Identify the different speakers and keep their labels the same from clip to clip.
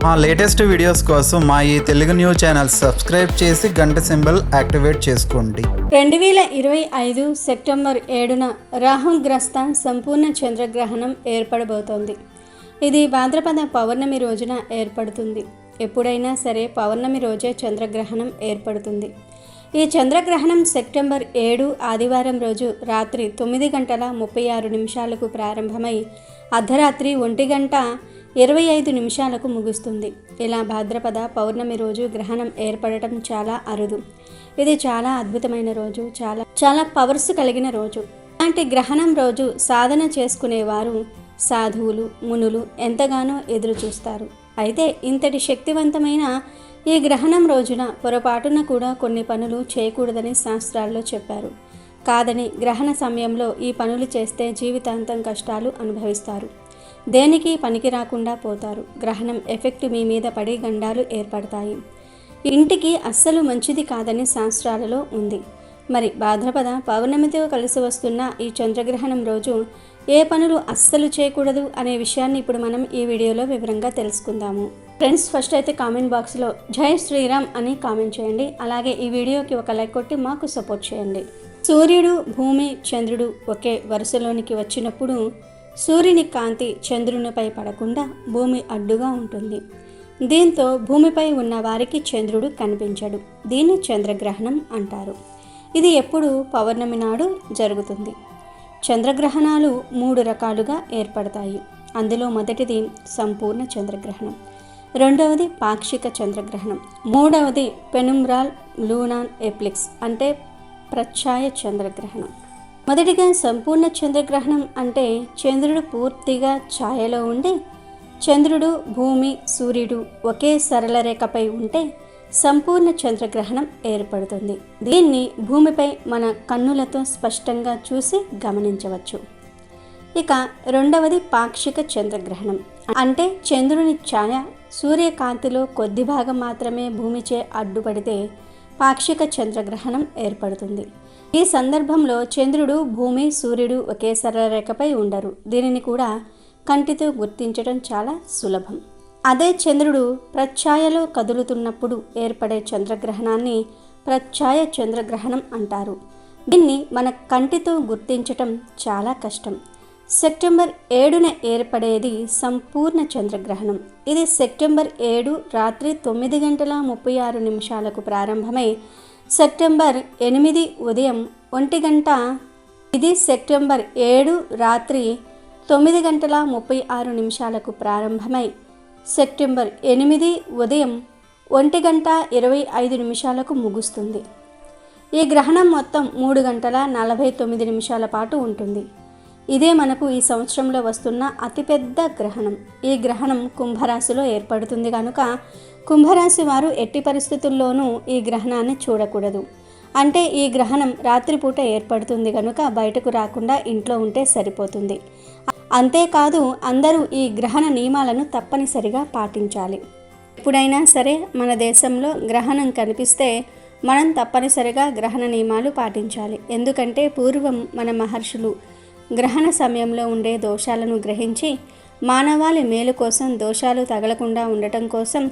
Speaker 1: మా latest videos కోసం మా ఈ తెలుగు న్యూస్ ఛానల్ సబ్స్క్రైబ్ చేసి గంట సింబల్ యాక్టివేట్ చేసుకోండి.
Speaker 2: 2025 సెప్టెంబర్ 7న రాహుగ్రస్త సంపూర్ణ చంద్రగ్రహణం ఏర్పడబోతోంది. ఇది భాద్రపద పౌర్ణమి రోజున ఏర్పడుతుంది. ఎప్పుడైనా సరే పౌర్ణమి రోజే చంద్రగ్రహణం ఏర్పడుతుంది. ఈ చంద్రగ్రహణం సెప్టెంబర్ 7 ఆదివారం రోజు రాత్రి 9:36 ప్రారంభమై అర్ధరాత్రి 1:25 ముగుస్తుంది. ఇలా భాద్రపద పౌర్ణమి రోజు గ్రహణం ఏర్పడటం చాలా అరుదు. ఇది చాలా అద్భుతమైన రోజు, చాలా పవర్స్ కలిగిన రోజు. ఇలాంటి గ్రహణం రోజు సాధన చేసుకునేవారు సాధువులు, మునులు ఎంతగానో ఎదురు చూస్తారు. అయితే ఇంతటి శక్తివంతమైన ఈ గ్రహణం రోజున పొరపాటున కూడా కొన్ని పనులు చేయకూడదని శాస్త్రాల్లో చెప్పారు. కాదని గ్రహణ సమయంలో ఈ పనులు చేస్తే జీవితాంతం కష్టాలు అనుభవిస్తారు. దేనికి పనికి రాకుండా పోతారు. గ్రహణం ఎఫెక్ట్ మీ మీద పడి గండాలు ఏర్పడతాయి. ఇంటికి అస్సలు మంచిది కాదని శాస్త్రాలలో ఉంది. మరి భాద్రపద పౌర్ణమితో కలిసి వస్తున్న ఈ చంద్రగ్రహణం రోజు ఏ పనులు అస్సలు చేయకూడదు అనే విషయాన్ని ఇప్పుడు మనం ఈ వీడియోలో వివరంగా తెలుసుకుందాము. ఫ్రెండ్స్, ఫస్ట్ అయితే కామెంట్ బాక్స్లో జై శ్రీరామ్ అని కామెంట్ చేయండి. అలాగే ఈ వీడియోకి ఒక లైక్ కొట్టి మాకు సపోర్ట్ చేయండి. సూర్యుడు, భూమి, చంద్రుడు ఒకే వరుసలోనికి వచ్చినప్పుడు సూర్యుని కాంతి చంద్రునిపై పడకుండా భూమి అడ్డుగా ఉంటుంది. దీంతో భూమిపై ఉన్న వారికి చంద్రుడు కనిపించడు. దీన్ని చంద్రగ్రహణం అంటారు. ఇది ఎప్పుడు పౌర్ణమి నాడు జరుగుతుంది. చంద్రగ్రహణాలు 3 రకాలుగా ఏర్పడతాయి. అందులో మొదటిది సంపూర్ణ చంద్రగ్రహణం, రెండవది పాక్షిక చంద్రగ్రహణం, మూడవది పెనుమ్రాల్ లూనాన్ ఎప్లిక్స్ అంటే ప్రచ్ఛాయ చంద్రగ్రహణం. మొదటిగా సంపూర్ణ చంద్రగ్రహణం అంటే చంద్రుడు పూర్తిగా ఛాయలో ఉండి చంద్రుడు, భూమి, సూర్యుడు ఒకే సరళ రేఖపై ఉంటే సంపూర్ణ చంద్రగ్రహణం ఏర్పడుతుంది. దీన్ని భూమిపై మన కన్నులతో స్పష్టంగా చూసి గమనించవచ్చు. ఇక రెండవది పాక్షిక చంద్రగ్రహణం అంటే చంద్రుని ఛాయ సూర్యకాంతిలో కొద్ది భాగం మాత్రమే భూమిచే అడ్డుపడితే పాక్షిక చంద్రగ్రహణం ఏర్పడుతుంది. ఈ సందర్భంలో చంద్రుడు, భూమి, సూర్యుడు ఒకే సరళ రేఖపై ఉండరు. దీనిని కూడా కంటితో గుర్తించడం చాలా సులభం. అదే చంద్రుడు ప్రచ్ఛాయలో కదులుతున్నప్పుడు ఏర్పడే చంద్రగ్రహణాన్ని ప్రచ్ఛాయ చంద్రగ్రహణం అంటారు. దీన్ని మన కంటితో గుర్తించటం చాలా కష్టం. సెప్టెంబర్ 7న ఏర్పడేది సంపూర్ణ చంద్రగ్రహణం. ఇది సెప్టెంబర్ 7 రాత్రి 9:36 ప్రారంభమై సెప్టెంబర్ 8 ఉదయం 1 గంట. ఇది సెప్టెంబర్ 7 రాత్రి 9:36 ప్రారంభమై సెప్టెంబర్ 8 ఉదయం 1:25 ముగుస్తుంది. ఈ గ్రహణం మొత్తం 3:49 పాటు ఉంటుంది. ఇదే మనకు ఈ సంవత్సరంలో వస్తున్న అతిపెద్ద గ్రహణం. ఈ గ్రహణం కుంభరాశిలో ఏర్పడుతుంది కనుక కుంభరాశి వారు ఎట్టి పరిస్థితుల్లోనూ ఈ గ్రహణాన్ని చూడకూడదు. అంటే ఈ గ్రహణం రాత్రిపూట ఏర్పడుతుంది కనుక బయటకు రాకుండా ఇంట్లో ఉంటే సరిపోతుంది. అంతేకాదు అందరూ ఈ గ్రహణ నియమాలను తప్పనిసరిగా పాటించాలి. ఎప్పుడైనా సరే మన దేశంలో గ్రహణం కనిపిస్తే మనం తప్పనిసరిగా గ్రహణ నియమాలు పాటించాలి. ఎందుకంటే పూర్వం మన మహర్షులు గ్రహణ సమయంలో ఉండే దోషాలను గ్రహించి మానవాళి మేలు కోసం దోషాలు తగలకుండా ఉండటం కోసం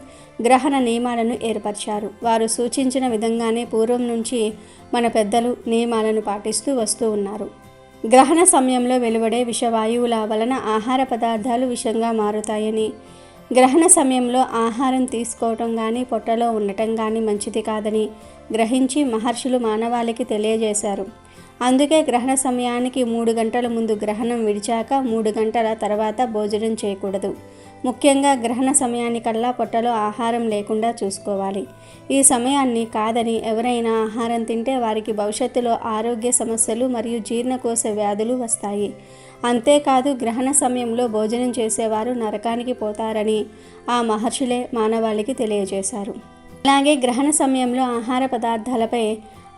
Speaker 2: గ్రహణ నియమాలను ఏర్పరిచారు. వారు సూచించిన విధంగానే పూర్వం నుంచి మన పెద్దలు నియమాలను పాటిస్తూ వస్తూ ఉన్నారు. గ్రహణ సమయంలో వెలువడే విషవాయువుల వలన ఆహార పదార్థాలు విషంగా మారుతాయని, గ్రహణ సమయంలో ఆహారం తీసుకోవటం కానీ పొట్టలో ఉండటం కానీ మంచిది కాదని గ్రహించి మహర్షులు మానవాళికి తెలియజేశారు. అందుకే గ్రహణ సమయానికి 3 గంటల ముందు గ్రహణం విడిచాక 3 గంటల తర్వాత భోజనం చేయకూడదు. ముఖ్యంగా గ్రహణ సమయానికల్లా పొట్టలో ఆహారం లేకుండా చూసుకోవాలి. ఈ సమయాన్ని కాదని ఎవరైనా ఆహారం తింటే వారికి భవిష్యత్తులో ఆరోగ్య సమస్యలు మరియు జీర్ణకోశ వ్యాధులు వస్తాయి. అంతేకాదు గ్రహణ సమయంలో భోజనం చేసేవారు నరకానికి పోతారని ఆ మహర్షులే మానవాళికి తెలియజేశారు. అలాగే గ్రహణ సమయంలో ఆహార పదార్థాలపై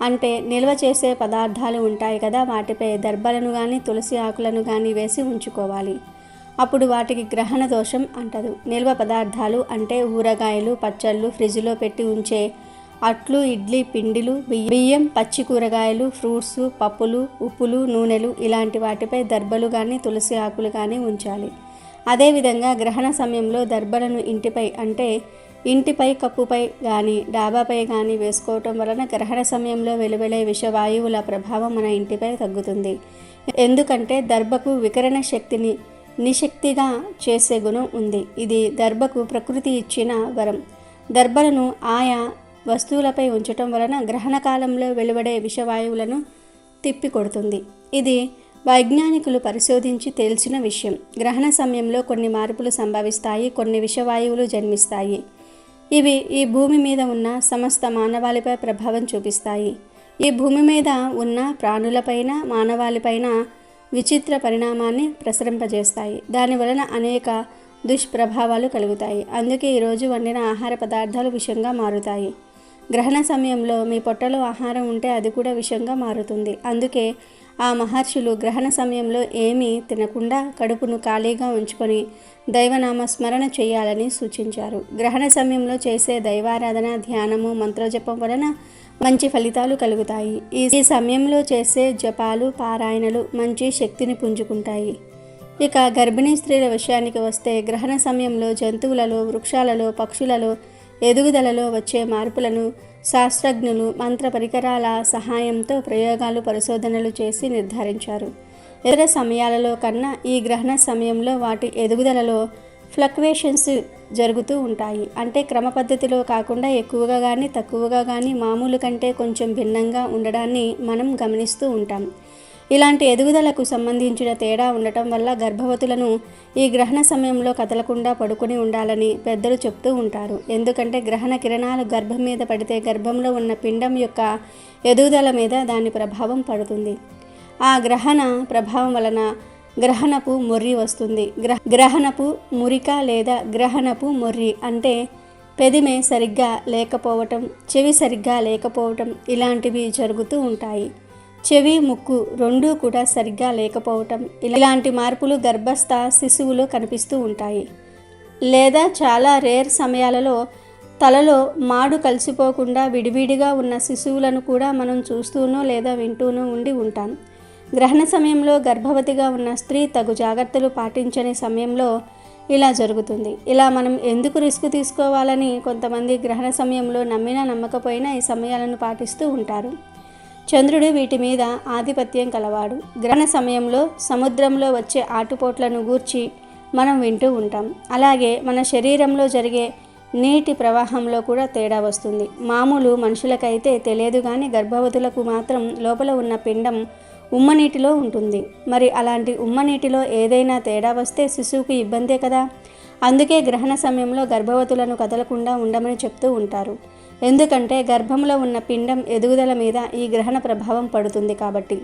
Speaker 2: అంటే నిల్వ చేసే పదార్థాలు ఉంటాయి కదా, వాటిపై దర్భలను కానీ తులసి ఆకులను కానీ వేసి ఉంచుకోవాలి. అప్పుడు వాటికి గ్రహణ దోషం అంటదు. నిల్వ పదార్థాలు అంటే ఊరగాయలు, పచ్చళ్ళు, ఫ్రిడ్జ్లో పెట్టి ఉంచే అట్లు, ఇడ్లీ పిండిలు, బియ్యం, పచ్చి కూరగాయలు, ఫ్రూట్స్, పప్పులు, ఉప్పులు, నూనెలు ఇలాంటి వాటిపై దర్భలు కానీ తులసి ఆకులు కానీ ఉంచాలి. అదేవిధంగా గ్రహణ సమయంలో దర్భలను ఇంటిపై అంటే ఇంటిపై కప్పుపై కానీ డాబాపై కానీ వేసుకోవటం వలన గ్రహణ సమయంలో వెలువడే విషవాయువుల ప్రభావం మన ఇంటిపై తగ్గుతుంది. ఎందుకంటే దర్భకు వికరణ శక్తిని నిశక్తిగా చేసే గుణం ఉంది. ఇది దర్భకు ప్రకృతి ఇచ్చిన వరం. దర్భలను ఆయా వస్తువులపై ఉంచటం వలన గ్రహణ కాలంలో వెలువడే విషవాయువులను తిప్పికొడుతుంది. ఇది వైజ్ఞానికులు పరిశోధించి తేల్చిన విషయం. గ్రహణ సమయంలో కొన్ని మార్పులు సంభవిస్తాయి, కొన్ని విషవాయువులు జన్మిస్తాయి. ఇవి ఈ భూమి మీద ఉన్న సమస్త మానవాళిపై ప్రభావం చూపిస్తాయి. ఈ భూమి మీద ఉన్న ప్రాణులపైన మానవాళిపైన విచిత్ర పరిణామాన్ని ప్రసరింపజేస్తాయి. దానివలన అనేక దుష్ప్రభావాలు కలుగుతాయి. అందుకే ఈరోజు వండిన ఆహార పదార్థాలు విషంగా మారుతాయి. గ్రహణ సమయంలో మీ పొట్టలో ఆహారం ఉంటే అది కూడా విషంగా మారుతుంది. అందుకే ఆ మహర్షులు గ్రహణ సమయంలో ఏమీ తినకుండా కడుపును ఖాళీగా ఉంచుకొని దైవనామ స్మరణ చేయాలని సూచించారు. గ్రహణ సమయంలో చేసే దైవారాధన, ధ్యానము, మంత్రజపం వలన మంచి ఫలితాలు కలుగుతాయి. ఈ సమయంలో చేసే జపాలు, పారాయణలు మంచి శక్తిని పుంజుకుంటాయి. ఇక గర్భిణీ స్త్రీల విషయానికి వస్తే గ్రహణ సమయంలో జంతువులలో, వృక్షాలలో, పక్షులలో ఎదుగుదలలో వచ్చే మార్పులను శాస్త్రజ్ఞులు మంత్ర పరికరాల సహాయంతో ప్రయోగాలు, పరిశోధనలు చేసి నిర్ధారించారు. ఇతర సమయాలలో కన్నా ఈ గ్రహణ సమయంలో వాటి ఎదుగుదలలో ఫ్లక్వేషన్స్ జరుగుతూ ఉంటాయి. అంటే క్రమ పద్ధతిలో కాకుండా ఎక్కువగా కానీ తక్కువగా కానీ మామూలు కంటే కొంచెం భిన్నంగా ఉండడాన్ని మనం గమనిస్తూ ఉంటాం. ఇలాంటి ఎదుగుదలకు సంబంధించిన తేడా ఉండటం వల్ల గర్భవతులను ఈ గ్రహణ సమయంలో కదలకుండా పడుకొని ఉండాలని పెద్దలు చెప్తూ ఉంటారు. ఎందుకంటే గ్రహణ కిరణాలు గర్భం మీద పడితే గర్భంలో ఉన్న పిండం యొక్క ఎదుగుదల మీద దాని ప్రభావం పడుతుంది. ఆ గ్రహణ ప్రభావం వలన గ్రహణపు మొర్రి వస్తుంది. గ్రహణపు మురిక లేదా గ్రహణపు మొర్రి అంటే పెదిమె సరిగ్గా లేకపోవటం, చెవి సరిగ్గా లేకపోవటం ఇలాంటివి జరుగుతూ ఉంటాయి. చెవి, ముక్కు రెండూ కూడా సరిగ్గా లేకపోవటం ఇలాంటి మార్పులు గర్భస్థ శిశువులో కనిపిస్తూ ఉంటాయి. లేదా చాలా రేర్ సమయాలలో తలలో మాడు కలిసిపోకుండా విడివిడిగా ఉన్న శిశువులను కూడా మనం చూస్తూనో లేదా వింటూనో ఉండి ఉంటాం. గ్రహణ సమయంలో గర్భవతిగా ఉన్న స్త్రీ తగు జాగ్రత్తలు పాటించని సమయంలో ఇలా జరుగుతుంది. ఇలా మనం ఎందుకు రిస్క్ తీసుకోవాలని కొంతమంది గ్రహణ సమయంలో నమ్మినా నమ్మకపోయినా ఈ సమయాలను పాటిస్తూ ఉంటారు. చంద్రుడు వీటి మీద ఆధిపత్యం కలవాడు. గ్రహణ సమయంలో సముద్రంలో వచ్చే ఆటుపోట్లను గూర్చి మనం వింటూ ఉంటాం. అలాగే మన శరీరంలో జరిగే నీటి ప్రవాహంలో కూడా తేడా వస్తుంది. మామూలు మనుషులకైతే తెలియదు కానీ గర్భవతులకు మాత్రం లోపల ఉన్న పిండం ఉమ్మనీటిలో ఉంటుంది. మరి అలాంటి ఉమ్మనీటిలో ఏదైనా తేడా వస్తే శిశువుకి ఇబ్బందే కదా. అందుకే గ్రహణ సమయంలో గర్భవతులను కదలకుండా ఉండమని చెప్తూ ఉంటారు. ఎందుకంటే గర్భంలో ఉన్న పిండం ఎదుగుదల మీద ఈ గ్రహణ ప్రభావం పడుతుంది కాబట్టి.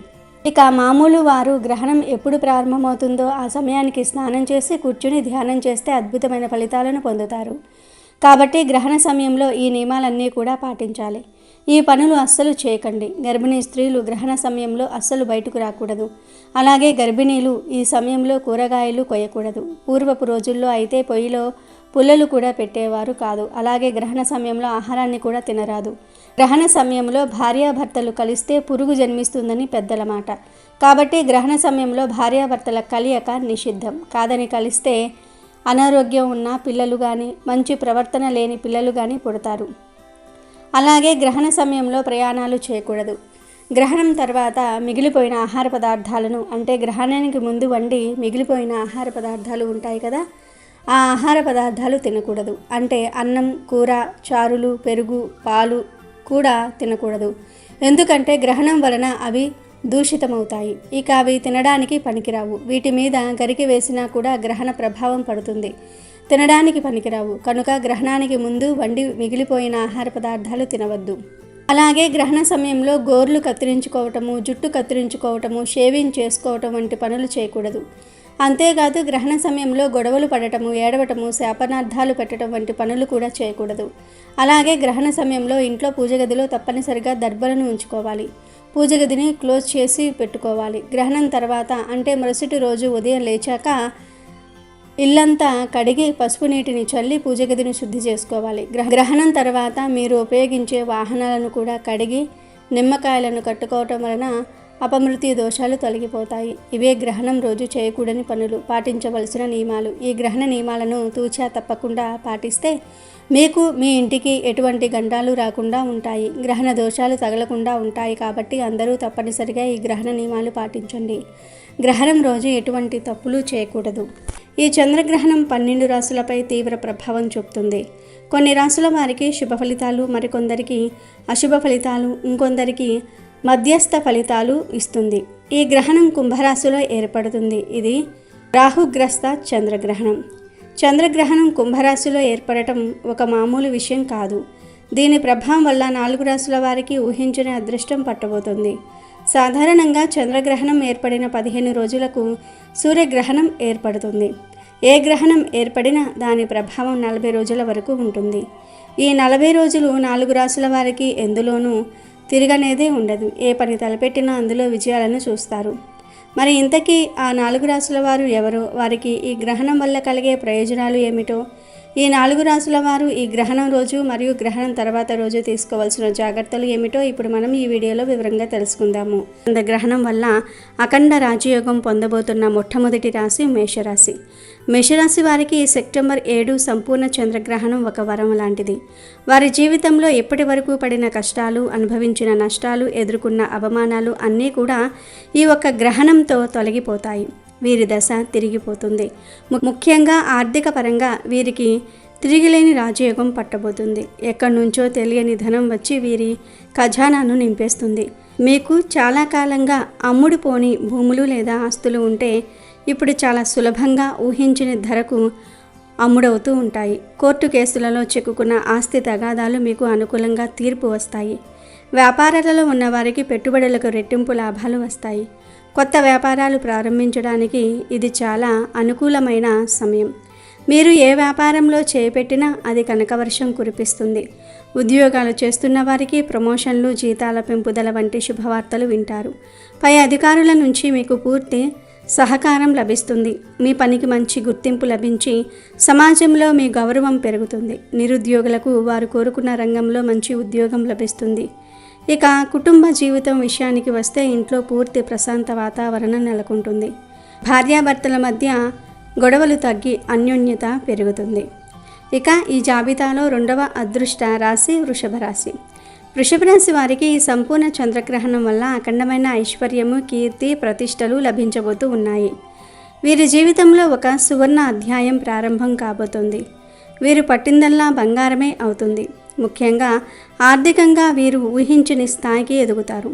Speaker 2: ఇక మామూలు వారు గ్రహణం ఎప్పుడు ప్రారంభమవుతుందో ఆ సమయానికి స్నానం చేసి కూర్చుని ధ్యానం చేస్తే అద్భుతమైన ఫలితాలను పొందుతారు. కాబట్టి గ్రహణ సమయంలో ఈ నియమాలన్నీ కూడా పాటించాలి. ఈ పనులు అస్సలు చేయకండి. గర్భిణీ స్త్రీలు గ్రహణ సమయంలో అస్సలు బయటకు రాకూడదు. అలాగే గర్భిణీలు ఈ సమయంలో కూరగాయలు కొయ్యకూడదు. పూర్వపు రోజుల్లో అయితే పొయ్యిలో పుల్లలు కూడా పెట్టేవారు కాదు. అలాగే గ్రహణ సమయంలో ఆహారాన్ని కూడా తినరాదు. గ్రహణ సమయంలో భార్యాభర్తలు కలిస్తే పురుగు జన్మిస్తుందని పెద్దల మాట. కాబట్టి గ్రహణ సమయంలో భార్యాభర్తల కలియక నిషిద్ధం. కాదని కలిస్తే అనారోగ్యం ఉన్న పిల్లలు కానీ మంచి ప్రవర్తన లేని పిల్లలు కానీ పుడతారు. అలాగే గ్రహణ సమయంలో ప్రయాణాలు చేయకూడదు. గ్రహణం తర్వాత మిగిలిపోయిన ఆహార పదార్థాలను అంటే గ్రహణానికి ముందు వండి మిగిలిపోయిన ఆహార పదార్థాలు ఉంటాయి కదా, ఆ ఆహార పదార్థాలు తినకూడదు. అంటే అన్నం, కూర, చారులు, పెరుగు, పాలు కూడా తినకూడదు. ఎందుకంటే గ్రహణం వలన అవి దూషితమవుతాయి. ఇక అవి తినడానికి పనికిరావు. వీటి మీద గరికి వేసినా కూడా గ్రహణ ప్రభావం పడుతుంది. తినడానికి పనికిరావు. కనుక గ్రహణానికి ముందు వండి మిగిలిపోయిన ఆహార పదార్థాలు తినవద్దు. అలాగే గ్రహణ సమయంలో గోర్లు కత్తిరించుకోవటము, జుట్టు కత్తిరించుకోవటము, షేవింగ్ చేసుకోవటం వంటి పనులు చేయకూడదు. అంతేకాదు గ్రహణ సమయంలో గొడవలు పడటము, ఏడవటము, శాపనార్థాలు పెట్టడం వంటి పనులు కూడా చేయకూడదు. అలాగే గ్రహణ సమయంలో ఇంట్లో పూజ గదిలో తప్పనిసరిగా దర్భలను ఉంచుకోవాలి. పూజ గదిని క్లోజ్ చేసి పెట్టుకోవాలి. గ్రహణం తర్వాత అంటే మరుసటి రోజు ఉదయం లేచాక ఇల్లంతా కడిగి పసుపు నీటిని చల్లి పూజ గదిని శుద్ధి చేసుకోవాలి. గ్రహణం తర్వాత మీరు ఉపయోగించే వాహనాలను కూడా కడిగి నిమ్మకాయలను కట్టుకోవటం వలన అపమృత్యు దోషాలు తొలగిపోతాయి. ఇవే గ్రహణం రోజు చేయకూడని పనులు, పాటించవలసిన నియమాలు. ఈ గ్రహణ నియమాలను తూచా తప్పకుండా పాటిస్తే మీకు మీ ఇంటికి ఎటువంటి గండాలు రాకుండా ఉంటాయి, గ్రహణ దోషాలు తగలకుండా ఉంటాయి. కాబట్టి అందరూ తప్పనిసరిగా ఈ గ్రహణ నియమాలు పాటించండి. గ్రహణం రోజు ఎటువంటి తప్పులు చేయకూడదు. ఈ చంద్రగ్రహణం 12 రాశులపై తీవ్ర ప్రభావం చూపుతుంది. కొన్ని రాశుల వారికి శుభ ఫలితాలు, మరికొందరికి అశుభ ఫలితాలు, ఇంకొందరికి మధ్యస్థ ఫలితాలు ఇస్తుంది. ఈ గ్రహణం కుంభరాశిలో ఏర్పడుతుంది. ఇది రాహుగ్రస్త చంద్రగ్రహణం. చంద్రగ్రహణం కుంభరాశిలో ఏర్పడటం ఒక మామూలు విషయం కాదు. దీని ప్రభావం వల్ల 4 రాశుల వారికి ఊహించని అదృష్టం పట్టబోతుంది. సాధారణంగా చంద్రగ్రహణం ఏర్పడిన 15 రోజులకు సూర్యగ్రహణం ఏర్పడుతుంది. ఏ గ్రహణం ఏర్పడినా దాని ప్రభావం 40 రోజుల వరకు ఉంటుంది. ఈ 40 రోజులు 4 రాశుల వారికి ఎందులోనూ తిరగనేదే ఉండదు. ఏ పని తలపెట్టినా అందులో విజయాలను చూస్తారు. మరి ఇంతకీ ఆ 4 రాశుల వారు ఎవరో, వారికి ఈ గ్రహణం వల్ల కలిగే ప్రయోజనాలు ఏమిటో, ఈ 4 రాశుల వారు ఈ గ్రహణం రోజు మరియు గ్రహణం తర్వాత రోజు తీసుకోవాల్సిన జాగ్రత్తలు ఏమిటో ఇప్పుడు మనం ఈ వీడియోలో వివరంగా తెలుసుకుందాము. గ్రహణం వల్ల అఖండ రాజయోగం పొందబోతున్న మొట్టమొదటి రాశి మేషరాశి. మేషరాశి వారికి సెప్టెంబర్ 7 సంపూర్ణ చంద్రగ్రహణం ఒక వరం లాంటిది. వారి జీవితంలో ఇప్పటి వరకు పడిన కష్టాలు, అనుభవించిన నష్టాలు, ఎదుర్కొన్న అవమానాలు అన్నీ కూడా ఈ ఒక్క గ్రహణంతో తొలగిపోతాయి. వీరి దశ తిరిగిపోతుంది. ముఖ్యంగా ఆర్థిక పరంగా వీరికి తిరిగిలేని రాజయోగం పట్టబోతుంది. ఎక్కడి నుంచో తెలియని ధనం వచ్చి వీరి ఖజానాను నింపేస్తుంది. మీకు చాలా కాలంగా అమ్ముడుపోని భూములు లేదా ఆస్తులు ఉంటే ఇప్పుడు చాలా సులభంగా ఊహించని ధరకు అమ్ముడవుతూ ఉంటాయి. కోర్టు కేసులలో చిక్కుకున్న ఆస్తి తగాదాలు మీకు అనుకూలంగా తీర్పు వస్తాయి. వ్యాపారాలలో ఉన్నవారికి పెట్టుబడులకు రెట్టింపు లాభాలు వస్తాయి. కొత్త వ్యాపారాలు ప్రారంభించడానికి ఇది చాలా అనుకూలమైన సమయం. మీరు ఏ వ్యాపారంలో చేపట్టినా అది కనకవర్షం కురిపిస్తుంది. ఉద్యోగాలు చేస్తున్న వారికి ప్రమోషన్లు, జీతాల పెంపుదల వంటి శుభవార్తలు వింటారు. పై అధికారుల నుంచి మీకు పూర్తి సహకారం లభిస్తుంది. మీ పనికి మంచి గుర్తింపు లభించి సమాజంలో మీ గౌరవం పెరుగుతుంది. నిరుద్యోగులకు వారు కోరుకున్న రంగంలో మంచి ఉద్యోగం లభిస్తుంది. ఇక కుటుంబ జీవితం విషయానికి వస్తే ఇంట్లో పూర్తి ప్రశాంత వాతావరణం నెలకొంటుంది. భార్యాభర్తల మధ్య గొడవలు తగ్గి అన్యోన్యత పెరుగుతుంది. ఇక ఈ జాబితాలో 2వ అదృష్ట రాశి వృషభ రాశి. వృషభ రాశి వారికి ఈ సంపూర్ణ చంద్రగ్రహణం వల్ల అఖండమైన ఐశ్వర్యము, కీర్తి, ప్రతిష్టలు లభించబోతూ ఉన్నాయి. వీరి జీవితంలో ఒక సువర్ణ అధ్యాయం ప్రారంభం కాబోతుంది. వీరు పట్టిందల్లా బంగారమే అవుతుంది. ముఖ్యంగా ఆర్థికంగా వీరు ఊహించని స్థాయికి ఎదుగుతారు.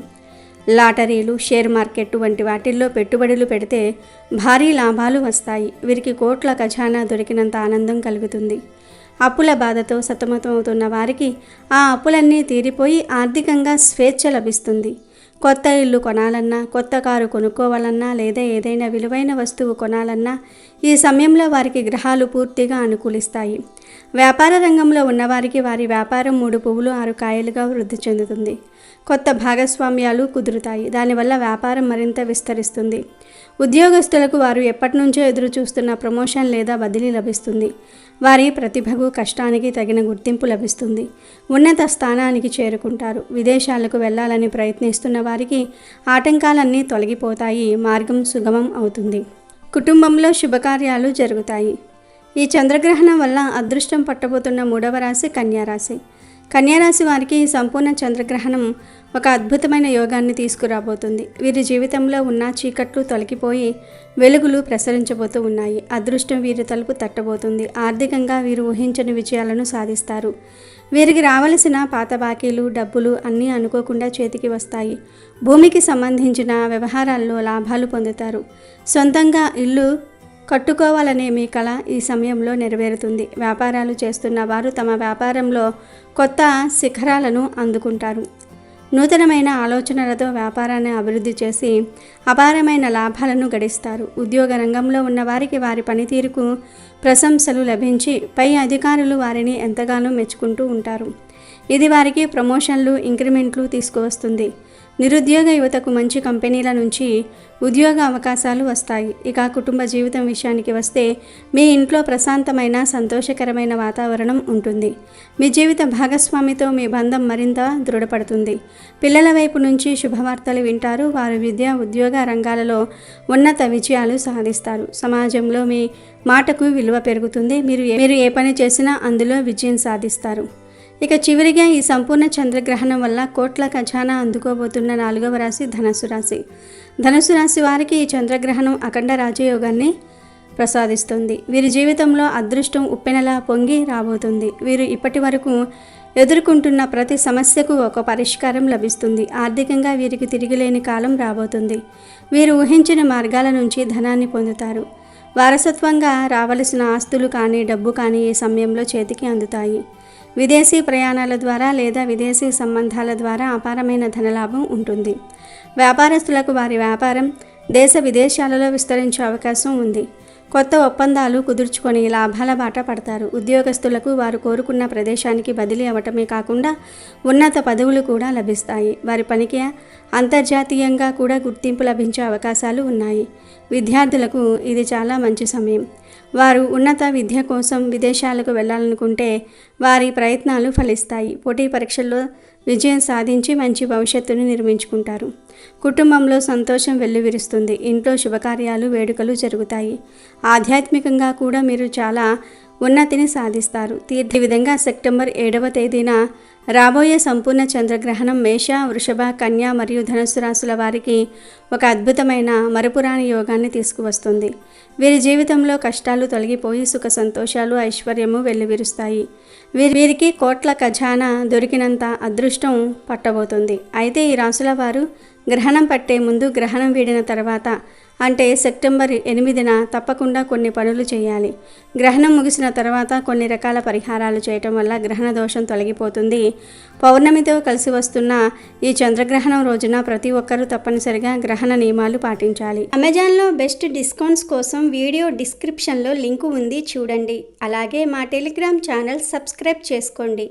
Speaker 2: లాటరీలు, షేర్ మార్కెట్ వంటి వాటిల్లో పెట్టుబడులు పెడితే భారీ లాభాలు వస్తాయి. వీరికి కోట్ల ఖజానా దొరికినంత ఆనందం కలుగుతుంది. అప్పుల బాధతో సతమతమవుతున్న వారికి ఆ అప్పులన్నీ తీరిపోయి ఆర్థికంగా స్వేచ్ఛ లభిస్తుంది. కొత్త ఇల్లు కొనాలన్నా, కొత్త కారు కొనుక్కోవాలన్నా లేదా ఏదైనా విలువైన వస్తువు కొనాలన్నా ఈ సమయంలో వారికి గ్రహాలు పూర్తిగా అనుకూలిస్తాయి. వ్యాపార రంగంలో ఉన్నవారికి వారి వ్యాపారం 3 పువ్వులు 6 కాయలుగా వృద్ధి చెందుతుంది. కొత్త భాగస్వామ్యాలు కుదురుతాయి. దానివల్ల వ్యాపారం మరింత విస్తరిస్తుంది. ఉద్యోగస్తులకు వారు ఎప్పటి నుంచో ఎదురు చూస్తున్న ప్రమోషన్ లేదా బదిలీ లభిస్తుంది. వారి ప్రతిభకు, కష్టానికి తగిన గుర్తింపు లభిస్తుంది. ఉన్నత స్థానానికి చేరుకుంటారు. విదేశాలకు వెళ్ళాలని ప్రయత్నిస్తున్న వారికి ఆటంకాలన్నీ తొలగిపోతాయి. మార్గం సుగమం అవుతుంది. కుటుంబంలో శుభకార్యాలు జరుగుతాయి. ఈ చంద్రగ్రహణం వల్ల అదృష్టం పట్టబోతున్న 3వ రాశి కన్యారాశి. కన్యారాశి వారికి ఈ సంపూర్ణ చంద్రగ్రహణం ఒక అద్భుతమైన యోగాన్ని తీసుకురాబోతుంది. వీరి జీవితంలో ఉన్న చీకట్లు తొలగిపోయి వెలుగులు ప్రసరించబోతూ ఉన్నాయి. అదృష్టం వీరి తలుపు తట్టబోతుంది. ఆర్థికంగా వీరు ఊహించని విజయాలను సాధిస్తారు. వీరికి రావలసిన పాత బాకీలు, డబ్బులు అన్నీ అనుకోకుండా చేతికి వస్తాయి. భూమికి సంబంధించిన వ్యవహారాల్లో లాభాలు పొందుతారు. సొంతంగా ఇల్లు కట్టుకోవాలనే మీ కళ ఈ సమయంలో నెరవేరుతుంది. వ్యాపారాలు చేస్తున్న వారు తమ వ్యాపారంలో కొత్త శిఖరాలను అందుకుంటారు. నూతనమైన ఆలోచనలతో వ్యాపారాన్ని అభివృద్ధి చేసి అపారమైన లాభాలను గడిస్తారు. ఉద్యోగ రంగంలో ఉన్న వారికి వారి పనితీరుకు ప్రశంసలు లభించి పై అధికారులు వారిని ఎంతగానో మెచ్చుకుంటూ ఉంటారు. ఇది వారికి ప్రమోషన్లు, ఇంక్రిమెంట్లు తీసుకువస్తుంది. నిరుద్యోగ యువతకు మంచి కంపెనీల నుంచి ఉద్యోగ అవకాశాలు వస్తాయి. ఇక కుటుంబ జీవితం విషయానికి వస్తే మీ ఇంట్లో ప్రశాంతమైన సంతోషకరమైన వాతావరణం ఉంటుంది. మీ జీవిత భాగస్వామితో మీ బంధం మరింత దృఢపడుతుంది. పిల్లల వైపు నుంచి శుభవార్తలు వింటారు. వారు విద్య ఉద్యోగ రంగాలలో ఉన్నత విజయాలు సాధిస్తారు. సమాజంలో మీ మాటకు విలువ పెరుగుతుంది. మీరు ఏ పని చేసినా అందులో విజయం సాధిస్తారు. ఇక చివరిగా ఈ సంపూర్ణ చంద్రగ్రహణం వల్ల కోట్ల ఖజానా అందుకోబోతున్న 4వ రాశి ధనుసు రాశి. ధనుసు రాశి వారికి ఈ చంద్రగ్రహణం అఖండ రాజయోగాన్ని ప్రసాదిస్తుంది. వీరి జీవితంలో అదృష్టం ఉప్పెనలా పొంగి రాబోతుంది. వీరు ఇప్పటి వరకు ఎదుర్కొంటున్న ప్రతి సమస్యకు ఒక పరిష్కారం లభిస్తుంది. ఆర్థికంగా వీరికి తిరిగిలేని కాలం రాబోతుంది. వీరు ఊహించిన మార్గాల నుంచి ధనాన్ని పొందుతారు. వారసత్వంగా రావలసిన ఆస్తులు కానీ డబ్బు కానీ ఈ సమయంలో చేతికి అందుతాయి. విదేశీ ప్రయాణాల ద్వారా లేదా విదేశీ సంబంధాల ద్వారా అపారమైన ధనలాభం ఉంటుంది. వ్యాపారస్తులకు వారి వ్యాపారం దేశ విదేశాలలో విస్తరించే అవకాశం ఉంది. కొత్త ఒప్పందాలు కుదుర్చుకొని లాభాల బాట పడతారు. ఉద్యోగస్తులకు వారు కోరుకున్న ప్రదేశానికి బదిలీ అవ్వటమే కాకుండా ఉన్నత పదవులు కూడా లభిస్తాయి. వారి పనికి అంతర్జాతీయంగా కూడా గుర్తింపు లభించే అవకాశాలు ఉన్నాయి. విద్యార్థులకు ఇది చాలా మంచి సమయం. వారు ఉన్నత విద్య కోసం విదేశాలకు వెళ్ళాలనుకుంటే వారి ప్రయత్నాలు ఫలిస్తాయి. పోటీ పరీక్షల్లో విజయం సాధించి మంచి భవిష్యత్తును నిర్మించుకుంటారు. కుటుంబంలో సంతోషం వెల్లువిరుస్తుంది. ఇంట్లో శుభకార్యాలు వేడుకలు జరుగుతాయి. ఆధ్యాత్మికంగా కూడా మీరు చాలా ఉన్నతిని సాధిస్తారు. ఈ విధంగా సెప్టెంబర్ 7వ తేదీన రాబోయే సంపూర్ణ చంద్రగ్రహణం మేష, వృషభ, కన్య మరియు ధనుస్సు రాశుల వారికి ఒక అద్భుతమైన మరపురాని యోగాన్ని తీసుకువస్తుంది. వీరి జీవితంలో కష్టాలు తొలగిపోయి సుఖ సంతోషాలు ఐశ్వర్యము వెల్లువిరుస్తాయి. వీరికి కోట్ల ఖజానా దొరికినంత అదృష్టం పట్టబోతుంది. అయితే ఈ రాశుల వారు గ్రహణం పట్టే ముందు, గ్రహణం వీడిన తర్వాత అంటే సెప్టెంబర్ 8న తప్పకుండా కొన్ని పనులు చేయాలి. గ్రహణం ముగిసిన తర్వాత కొన్ని రకాల పరిహారాలు చేయటం వల్ల గ్రహణ దోషం తొలగిపోతుంది. పౌర్ణమితో కలిసి వస్తున్న ఈ చంద్రగ్రహణం రోజున ప్రతి ఒక్కరూ తప్పనిసరిగా గ్రహణ నియమాలు పాటించాలి. అమెజాన్లో బెస్ట్ డిస్కౌంట్స్ కోసం వీడియో డిస్క్రిప్షన్లో లింకు ఉంది, చూడండి. అలాగే మా టెలిగ్రామ్ ఛానల్ సబ్స్క్రైబ్ చేసుకోండి.